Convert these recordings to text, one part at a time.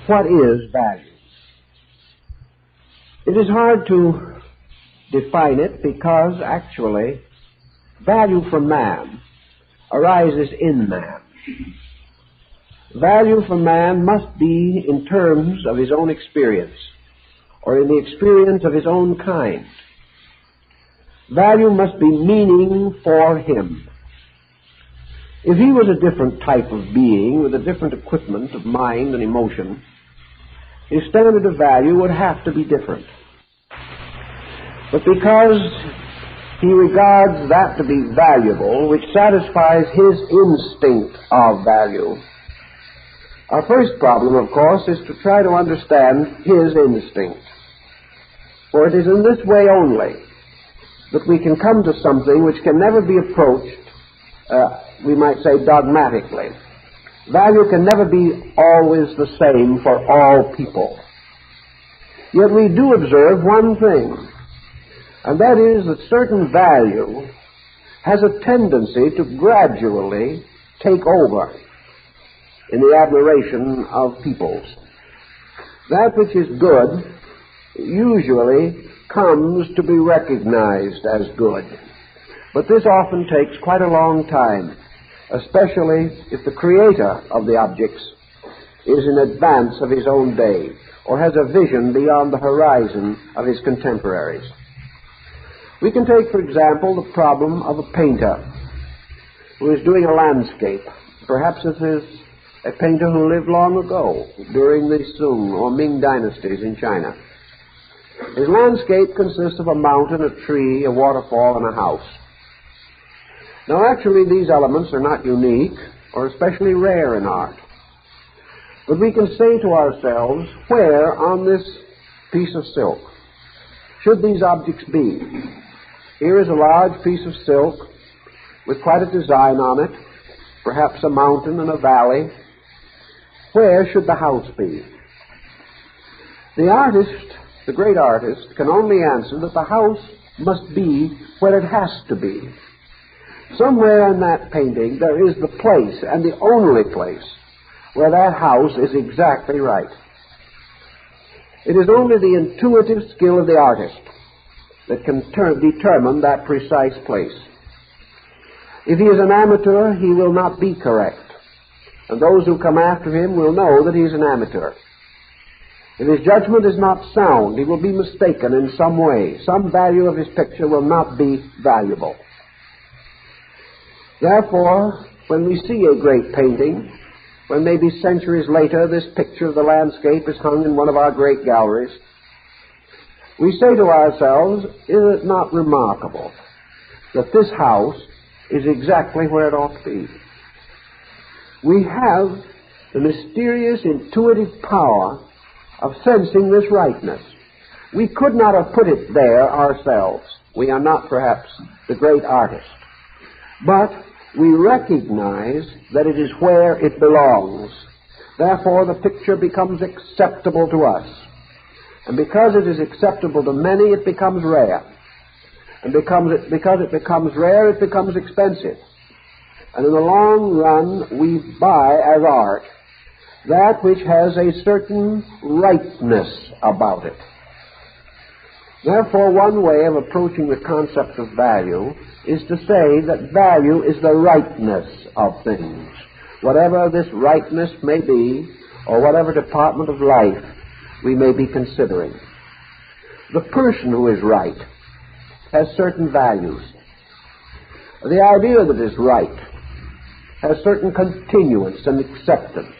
what is value? It is hard to define it because actually value for man arises in man. Value for man must be in terms of his own experience or in the experience of his own kind. Value must be meaning for him. If he was a different type of being with a different equipment of mind and emotion, his standard of value would have to be different. But because he regards that to be valuable, which satisfies his instinct of value, our first problem, of course, is to try to understand his instinct. For it is in this way only that we can come to something which can never be approached, we might say, dogmatically. Value can never be always the same for all people. Yet we do observe one thing, and that is that certain value has a tendency to gradually take over in the admiration of peoples. That which is good usually comes to be recognized as good. But this often takes quite a long time, especially if the creator of the objects is in advance of his own day or has a vision beyond the horizon of his contemporaries. We can take, for example, the problem of a painter who is doing a landscape. Perhaps it is a painter who lived long ago, during the Sung or Ming dynasties in China. His landscape consists of a mountain, a tree, a waterfall, and a house. Now, actually, these elements are not unique or especially rare in art. But we can say to ourselves, where on this piece of silk should these objects be? Here is a large piece of silk with quite a design on it, perhaps a mountain and a valley. Where should the house be? The artist, the great artist, can only answer that the house must be where it has to be. Somewhere in that painting there is the place, and the only place, where that house is exactly right. It is only the intuitive skill of the artist that can determine that precise place. If he is an amateur, he will not be correct, and those who come after him will know that he is an amateur. If his judgment is not sound, he will be mistaken in some way. Some value of his picture will not be valuable. Therefore, when we see a great painting, when maybe centuries later this picture of the landscape is hung in one of our great galleries, we say to ourselves, is it not remarkable that this house is exactly where it ought to be? We have the mysterious intuitive power of sensing this rightness. We could not have put it there ourselves. We are not perhaps the great artist. But we recognize that it is where it belongs. Therefore, the picture becomes acceptable to us. And because it is acceptable to many, it becomes rare. And because it becomes rare, it becomes expensive. And in the long run, we buy as art that which has a certain rightness about it. Therefore, one way of approaching the concept of value is to say that value is the rightness of things. Whatever this rightness may be, or whatever department of life we may be considering. The person who is right has certain values. The idea that is right has certain continuance and acceptance.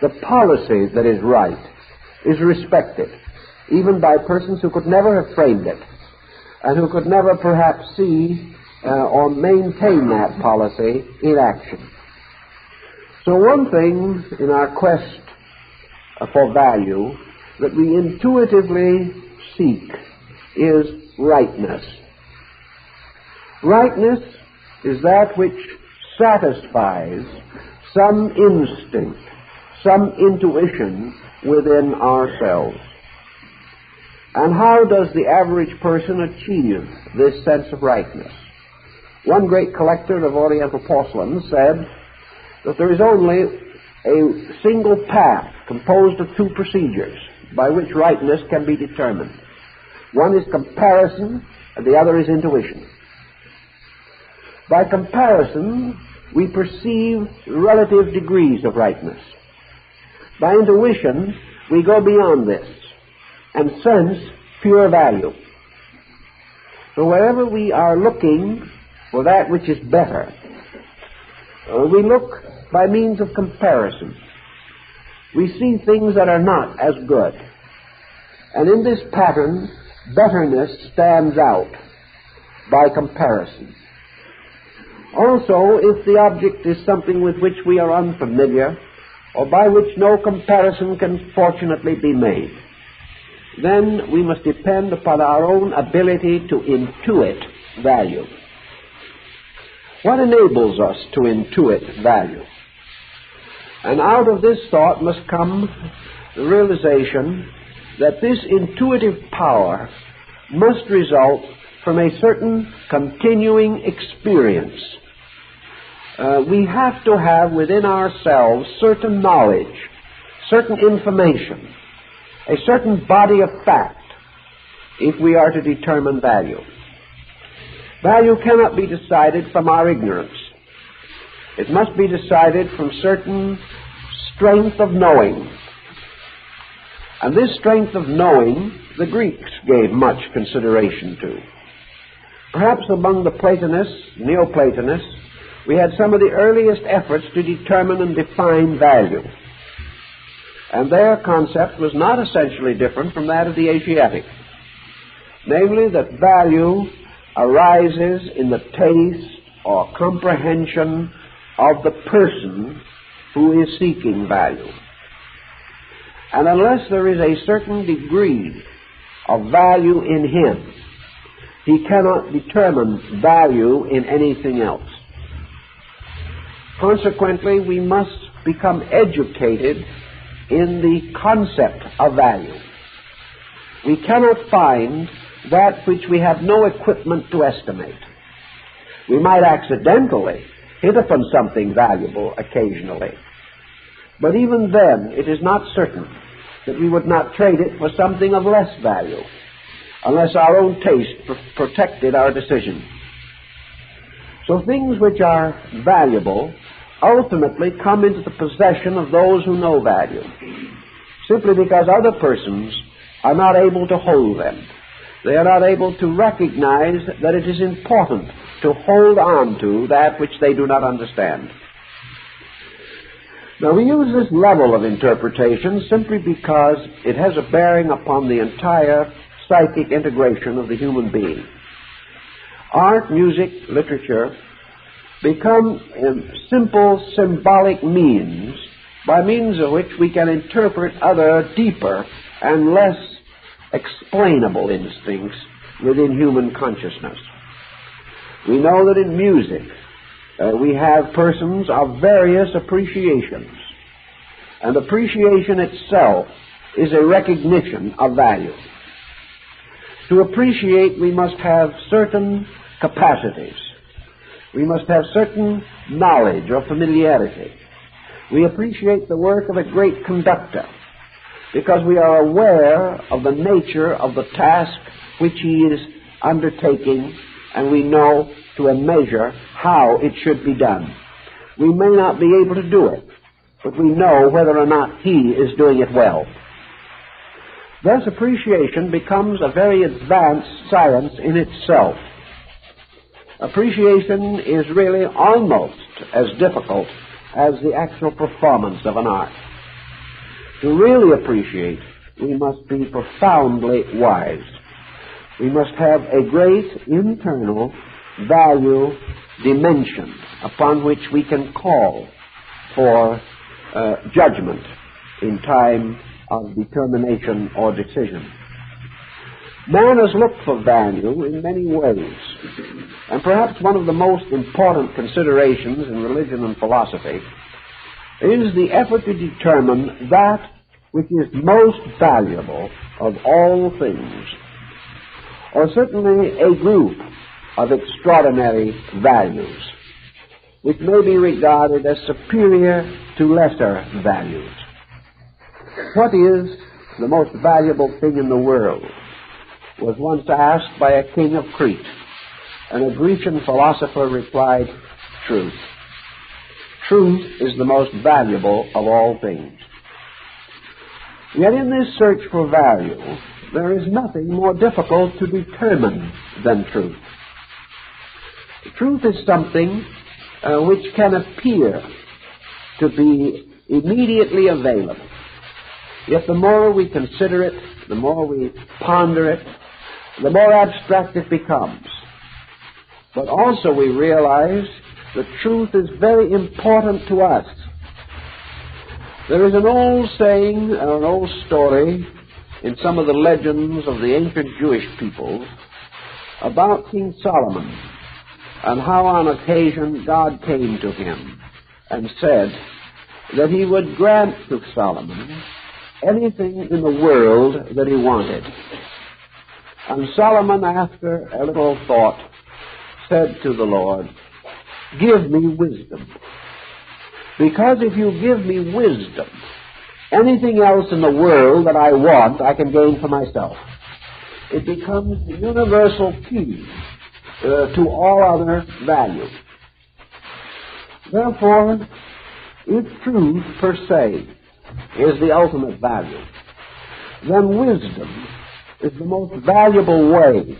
The policy that is right is respected, even by persons who could never have framed it, and who could never perhaps see or maintain that policy in action. So one thing in our quest for value that we intuitively seek is rightness. Rightness is that which satisfies some instinct, some intuition within ourselves. And how does the average person achieve this sense of rightness? One great collector of Oriental porcelain said that there is only a single path composed of two procedures by which rightness can be determined. One is comparison, and the other is intuition. By comparison, we perceive relative degrees of rightness. By intuition, we go beyond this and sense pure value. So wherever we are looking for that which is better, we look by means of comparison. We see things that are not as good. And in this pattern, betterness stands out by comparison. Also, if the object is something with which we are unfamiliar, or by which no comparison can fortunately be made, then we must depend upon our own ability to intuit value. What enables us to intuit value? And out of this thought must come the realization that this intuitive power must result from a certain continuing experience. We have to have within ourselves certain knowledge, certain information, a certain body of fact if we are to determine value. Value cannot be decided from our ignorance. It must be decided from certain strength of knowing. And this strength of knowing the Greeks gave much consideration to. Perhaps among the Platonists, Neoplatonists, we had some of the earliest efforts to determine and define value. And their concept was not essentially different from that of the Asiatic. Namely, that value arises in the taste or comprehension of the person who is seeking value. And unless there is a certain degree of value in him, he cannot determine value in anything else. Consequently, we must become educated in the concept of value. We cannot find that which we have no equipment to estimate. We might accidentally hit upon something valuable occasionally, but even then it is not certain that we would not trade it for something of less value, unless our own taste protected our decision. So things which are valuable ultimately come into the possession of those who know value, simply because other persons are not able to hold them. They are not able to recognize that it is important to hold on to that which they do not understand. Now, we use this level of interpretation simply because it has a bearing upon the entire psychic integration of the human being. Art, music, literature become simple symbolic means by means of which we can interpret other deeper and less explainable instincts within human consciousness. We know that in music we have persons of various appreciations, and appreciation itself is a recognition of value. To appreciate, we must have certain capacities. We must have certain knowledge or familiarity. We appreciate the work of a great conductor because we are aware of the nature of the task which he is undertaking, and we know to a measure how it should be done. We may not be able to do it, but we know whether or not he is doing it well. Thus, appreciation becomes a very advanced science in itself. Appreciation is really almost as difficult as the actual performance of an art. To really appreciate, we must be profoundly wise. We must have a great internal value dimension upon which we can call for judgment in time of determination or decision. Man has looked for value in many ways, and perhaps one of the most important considerations in religion and philosophy is the effort to determine that which is most valuable of all things, or certainly a group of extraordinary values. which may be regarded as superior to lesser values. What is the most valuable thing in the world was once asked by a king of Crete, and a Grecian philosopher replied, truth. Truth is the most valuable of all things. Yet in this search for value, there is nothing more difficult to determine than truth. Truth is something which can appear to be immediately available. Yet the more we consider it, the more we ponder it, the more abstract it becomes. But also we realize that truth is very important to us. There is an old saying, or an old story in some of the legends of the ancient Jewish people about King Solomon and how on occasion God came to him and said that he would grant to Solomon anything in the world that he wanted. And Solomon, after a little thought, said to the Lord, give me wisdom. Because if you give me wisdom, anything else in the world that I want, I can gain for myself. It becomes the universal key to all other value. Therefore, if truth per se is the ultimate value, then wisdom is the most valuable way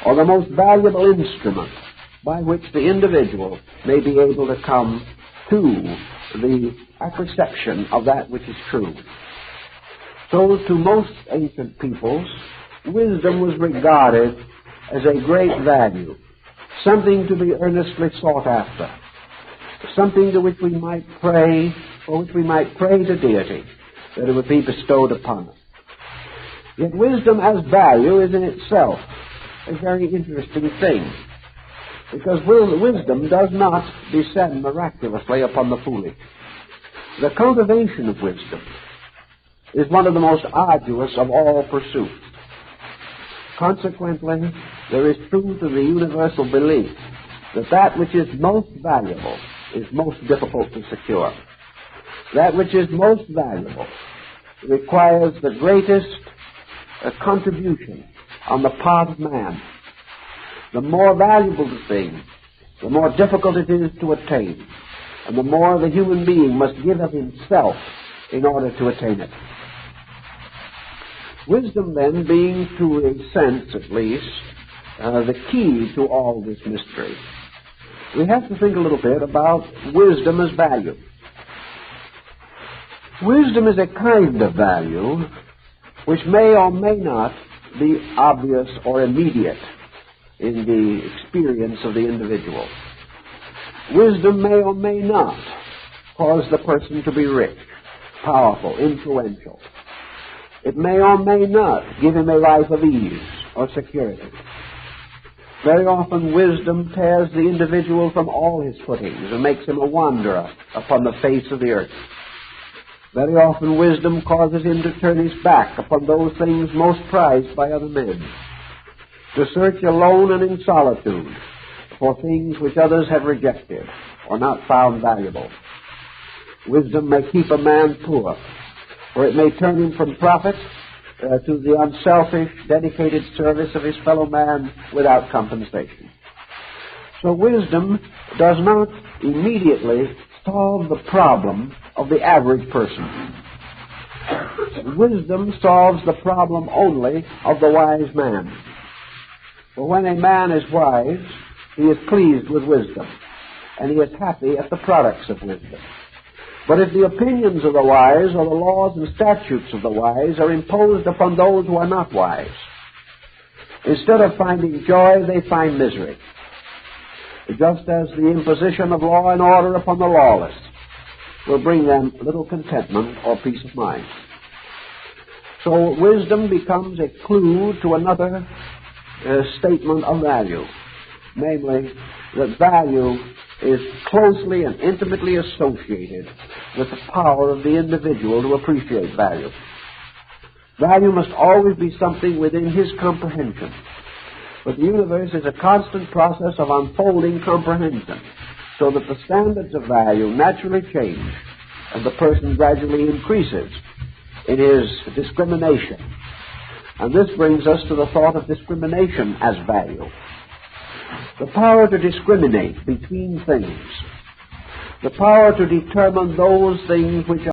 or the most valuable instrument by which the individual may be able to come to the perception of that which is true. So to most ancient peoples, wisdom was regarded as a great value, something to be earnestly sought after, something to which we might pray, for which we might pray to deity, that it would be bestowed upon us. Yet wisdom as value is in itself a very interesting thing, because wisdom does not descend miraculously upon the foolish. The cultivation of wisdom is one of the most arduous of all pursuits. Consequently, there is truth in the universal belief that that which is most valuable is most difficult to secure. That which is most valuable requires the greatest contribution on the part of man. The more valuable the thing, the more difficult it is to attain, and the more the human being must give of himself in order to attain it. Wisdom, then, being, to a sense at least, the key to all this mystery, we have to think a little bit about wisdom as value. Wisdom is a kind of value which may or may not be obvious or immediate in the experience of the individual. Wisdom may or may not cause the person to be rich, powerful, influential. It may or may not give him a life of ease or security. Very often wisdom tears the individual from all his footings and makes him a wanderer upon the face of the earth. Very often wisdom causes him to turn his back upon those things most prized by other men, to search alone and in solitude for things which others have rejected or not found valuable. Wisdom may keep a man poor, or it may turn him from profit to the unselfish, dedicated service of his fellow man without compensation. So wisdom does not immediately solve the problem of the average person. Wisdom solves the problem only of the wise man. For when a man is wise, he is pleased with wisdom, and he is happy at the products of wisdom. But if the opinions of the wise or the laws and statutes of the wise are imposed upon those who are not wise, instead of finding joy, they find misery. Just as the imposition of law and order upon the lawless will bring them little contentment or peace of mind. So wisdom becomes a clue to another statement of value, namely that value is closely and intimately associated with the power of the individual to appreciate value. Value must always be something within his comprehension. But the universe is a constant process of unfolding comprehension, so that the standards of value naturally change and the person gradually increases in his discrimination. And this brings us to the thought of discrimination as value. The power to discriminate between things. The power to determine those things which